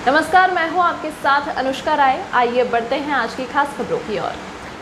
नमस्कार, मैं हूं आपके साथ अनुष्का राय। आइए बढ़ते हैं आज की खास खबरों की ओर।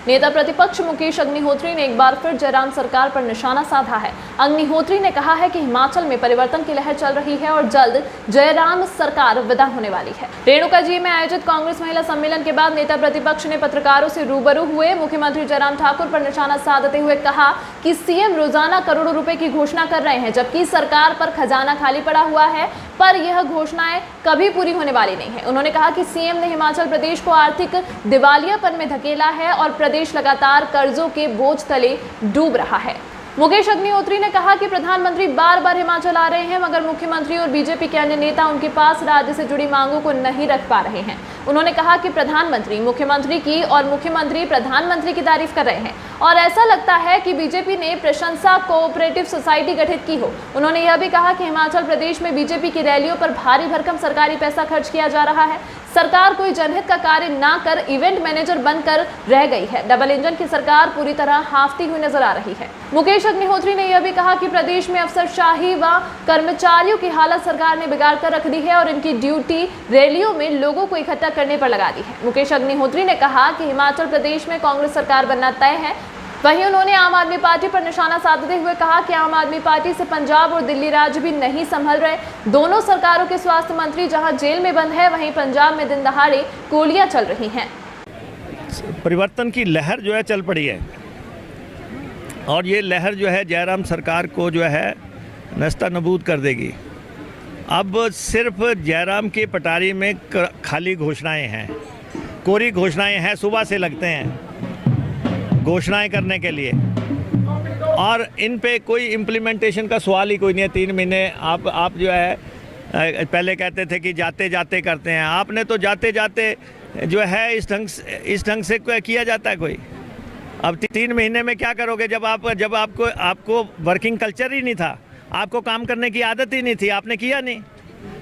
नेता प्रतिपक्ष मुकेश अग्निहोत्री ने एक बार फिर जयराम सरकार पर निशाना साधा है। अग्निहोत्री ने कहा है कि हिमाचल में परिवर्तन की लहर चल रही है और जल्द जयराम सरकार विदा होने वाली है। रेणुका जी में आयोजित कांग्रेस महिला सम्मेलन के बाद नेता प्रतिपक्ष ने पत्रकारों से रूबरू हुए। मुख्यमंत्री जयराम ठाकुर पर निशाना साधते हुए कहा कि सीएम रोजाना करोड़ों रुपए की घोषणा कर रहे हैं, जबकि सरकार पर खजाना खाली पड़ा हुआ है, पर यह घोषणाएं कभी पूरी होने वाली नहीं है। उन्होंने कहा कि सीएम ने हिमाचल प्रदेश को आर्थिक दिवालियापन में धकेला है और प्रदेश लगातार कर्जों के बोझ तले डूब रहा है। मुकेश अग्निहोत्री ने कहा कि प्रधानमंत्री बार बार हिमाचल आ रहे हैं, मगर मुख्यमंत्री और बीजेपी के अन्य नेता उनके पास राज्य से जुड़ी मांगों को नहीं रख पा रहे हैं। उन्होंने कहा कि प्रधानमंत्री मुख्यमंत्री की और मुख्यमंत्री प्रधानमंत्री की तारीफ कर रहे हैं और ऐसा लगता है कि बीजेपी ने प्रशंसा कोऑपरेटिव सोसाइटी गठित की हो। उन्होंने यह भी कहा कि हिमाचल प्रदेश में बीजेपी की रैलियों पर भारी भरकम सरकारी पैसा खर्च किया जा रहा है। सरकार कोई जनहित का कार्य ना कर इवेंट मैनेजर बनकर रह गई है। डबल इंजन की सरकार पूरी तरह हाफती हुई नजर आ रही है। मुकेश अग्निहोत्री ने यह भी कहा कि प्रदेश में अफसरशाही व कर्मचारियों की हालत सरकार ने बिगाड़ कर रख दी है और इनकी ड्यूटी रैलियों में लोगों को इकट्ठा करने पर लगा दी है। मुकेश अग्निहोत्री ने कहा कि हिमाचल प्रदेश में कांग्रेस सरकार बनना तय है। वहीं उन्होंने आम आदमी पार्टी पर निशाना साधते हुए कहा कि आम आदमी पार्टी से पंजाब और दिल्ली राज्य भी नहीं संभल रहे। दोनों सरकारों के स्वास्थ्य मंत्री जहां जेल में बंद है, वहीं पंजाब में दिन दहाड़े गोलियां चल रही हैं। परिवर्तन की लहर जो है चल पड़ी है और ये लहर जो है जयराम सरकार को जो है नस्ता नबूद कर देगी। अब सिर्फ जयराम की पटारी में खाली घोषणाएं हैं, कोरी घोषणाएं हैं, सुबह से लगते हैं घोषणाएं करने के लिए और इन पे कोई इम्प्लीमेंटेशन का सवाल ही कोई नहीं है। 3 महीने आप जो है पहले कहते थे कि जाते जाते करते हैं, आपने तो जाते जाते जो है इस ढंग से किया जाता है कोई। अब 3 महीने में क्या करोगे जब आपको वर्किंग कल्चर ही नहीं था, आपको काम करने की आदत ही नहीं थी, आपने किया नहीं।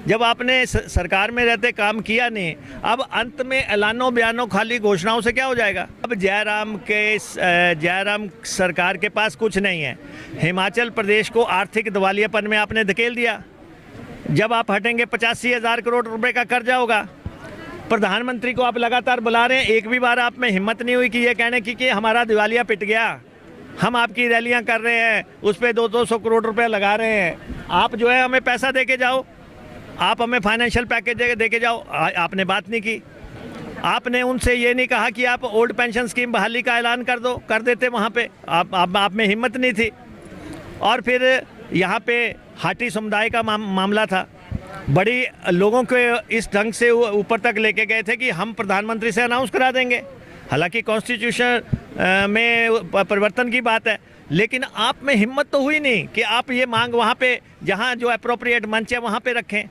जब आपने सरकार में रहते काम किया नहीं, अब अंत में ऐलानों बयानों खाली घोषणाओं से क्या हो जाएगा। अब जयराम सरकार के पास कुछ नहीं है। हिमाचल प्रदेश को आर्थिक दिवालियापन में आपने धकेल दिया। जब आप हटेंगे 85,000 करोड़ रुपए का कर्जा होगा। प्रधानमंत्री को आप लगातार बुला रहे हैं, एक भी बार आप में हिम्मत नहीं हुई कि ये कहने की कि हमारा दिवालिया पिट गया, हम आपकी रैलियां कर रहे हैं, उस पर 200 करोड़ रुपए लगा रहे हैं, आप जो है हमें पैसा दे के जाओ, आप हमें फाइनेंशियल पैकेज दे के जाओ। आपने बात नहीं की। आपने उनसे ये नहीं कहा कि आप ओल्ड पेंशन स्कीम बहाली का ऐलान कर देते वहाँ पे। आप में हिम्मत नहीं थी। और फिर यहाँ पे हाटी समुदाय का मामला था, बड़ी लोगों को इस ढंग से ऊपर तक लेके गए थे कि हम प्रधानमंत्री से अनाउंस करा देंगे। हालांकि कॉन्स्टिट्यूशन में परिवर्तन की बात है, लेकिन आप में हिम्मत तो हुई नहीं कि आप ये मांग वहाँ पे जहाँ जो अप्रोप्रिएट मंच है वहाँ पे रखें।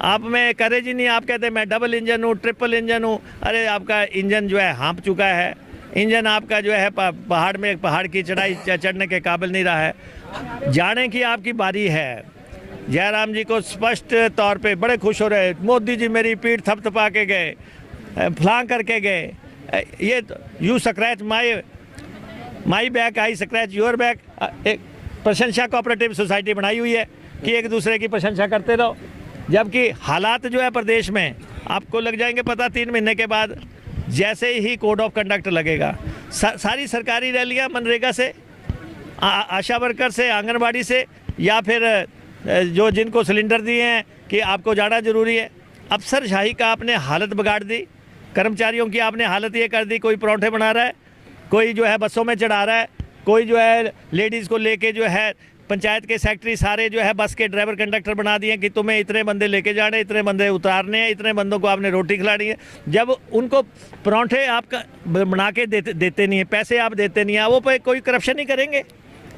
आप में करेज ही नहीं। आप कहते मैं डबल इंजन हूँ, ट्रिपल इंजन हूँ। अरे आपका इंजन जो है हाँप चुका है। इंजन आपका जो है पहाड़ की चढ़ाई चढ़ने के काबिल नहीं रहा है। जाने की आपकी बारी है। जयराम जी को स्पष्ट तौर पे बड़े खुश हो रहे, मोदी जी मेरी पीठ थपथपा के गए, फलां करके गए। ये you scratch my back, I scratch your back. एक प्रशंसा कोऑपरेटिव सोसाइटी बनाई हुई है कि एक दूसरे की प्रशंसा करते रहो, जबकि हालात जो है प्रदेश में आपको लग जाएंगे पता 3 महीने के बाद। जैसे ही कोड ऑफ कंडक्ट लगेगा, सारी सरकारी रैलियां मनरेगा से, आशा वर्कर से, आंगनबाड़ी से, या फिर जो जिनको सिलेंडर दिए हैं कि आपको जाना ज़रूरी है। अफसरशाही का आपने हालत बिगाड़ दी। कर्मचारियों की आपने हालत ये कर दी, कोई पराठे बना रहा है, कोई जो है बसों में चढ़ा रहा है, कोई जो है लेडीज़ को लेके जो है पंचायत के सेक्रेटरी सारे जो है बस के ड्राइवर कंडक्टर बना दिए कि तुम्हें इतने बंदे लेके जाने, इतने बंदे उतारने हैं, इतने बंदों को आपने रोटी खिलानी है। जब उनको पराठे आपका बना के देते नहीं है, पैसे आप देते नहीं हैं, वो पे कोई करप्शन नहीं करेंगे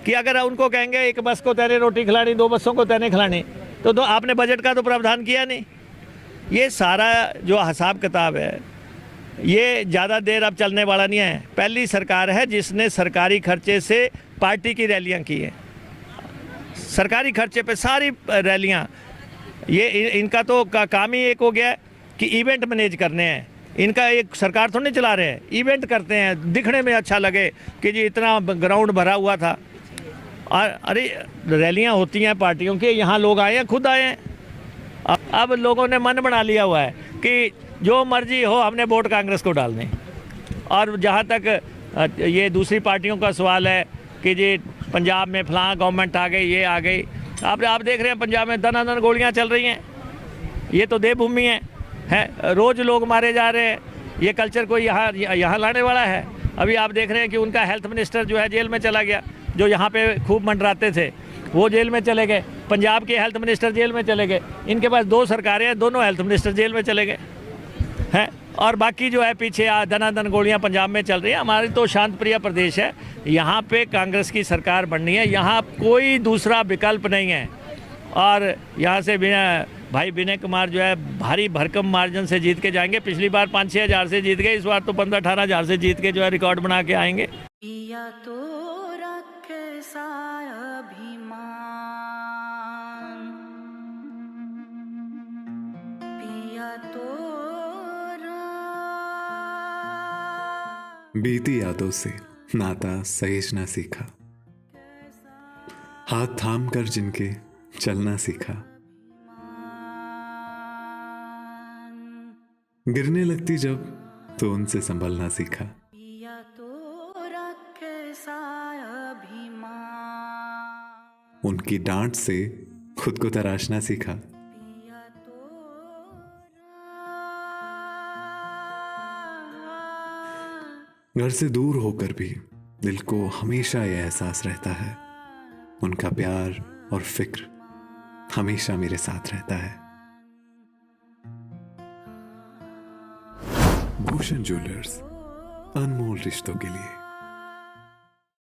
कि अगर उनको कहेंगे एक बस को तैने रोटी खिलानी, 2 बसों को तैने खिलानी, तो आपने बजट का तो प्रावधान किया नहीं। ये सारा जो हिसाब किताब है ये ज़्यादा देर अब चलने वाला नहीं है। पहली सरकार है जिसने सरकारी खर्चे से पार्टी की रैलियां की हैं, सरकारी खर्चे पे सारी रैलियां। ये इनका तो काम ही एक हो गया है कि इवेंट मैनेज करने हैं। इनका एक सरकार तो नहीं चला रहे हैं, इवेंट करते हैं, दिखने में अच्छा लगे कि जी इतना ग्राउंड भरा हुआ था। और अरे रैलियां होती हैं पार्टियों की, यहाँ लोग आए हैं, खुद आए हैं। अब लोगों ने मन बना लिया हुआ है कि जो मर्जी हो हमने वोट कांग्रेस को डालने। और जहाँ तक ये दूसरी पार्टियों का सवाल है कि जी पंजाब में फलां गवर्नमेंट आ गई, ये आ गई, आप देख रहे हैं पंजाब में दनादन गोलियां चल रही हैं। ये तो देवभूमि है, रोज़ लोग मारे जा रहे हैं। ये कल्चर कोई यहाँ लाने वाला है? अभी आप देख रहे हैं कि उनका हेल्थ मिनिस्टर जो है जेल में चला गया, जो यहाँ पे खूब मंडराते थे वो जेल में चले गए। पंजाब के हेल्थ मिनिस्टर जेल में चले गए। इनके पास 2 सरकारें हैं, दोनों हेल्थ मिनिस्टर जेल में चले गए हैं। और बाकी जो है पीछे दनादन गोलियां पंजाब में चल रही है। हमारी तो शांत प्रिय प्रदेश है, यहाँ पे कांग्रेस की सरकार बननी है, यहाँ कोई दूसरा विकल्प नहीं है। और यहाँ से भाई विनय कुमार जो है भारी भरकम मार्जिन से जीत के जाएंगे। पिछली बार 5-6 हज़ार से जीत गए, इस बार तो 15-18 हज़ार से जीत के जो है रिकॉर्ड बना के आएंगे। पिया तो रखे सा अभिमान, पिया तो बीती यादों से नाता सहेजना सीखा, हाथ थाम कर जिनके चलना सीखा, गिरने लगती जब तो उनसे संभलना सीखा। पिया तो रखे सा अभिमान, उनकी डांट से खुद को तराशना सीखा। पिया तो घर से दूर होकर भी दिल को हमेशा यह एहसास रहता है, उनका प्यार और फिक्र हमेशा मेरे साथ रहता है। भूषण ज्वेलर्स, अनमोल रिश्तों के लिए।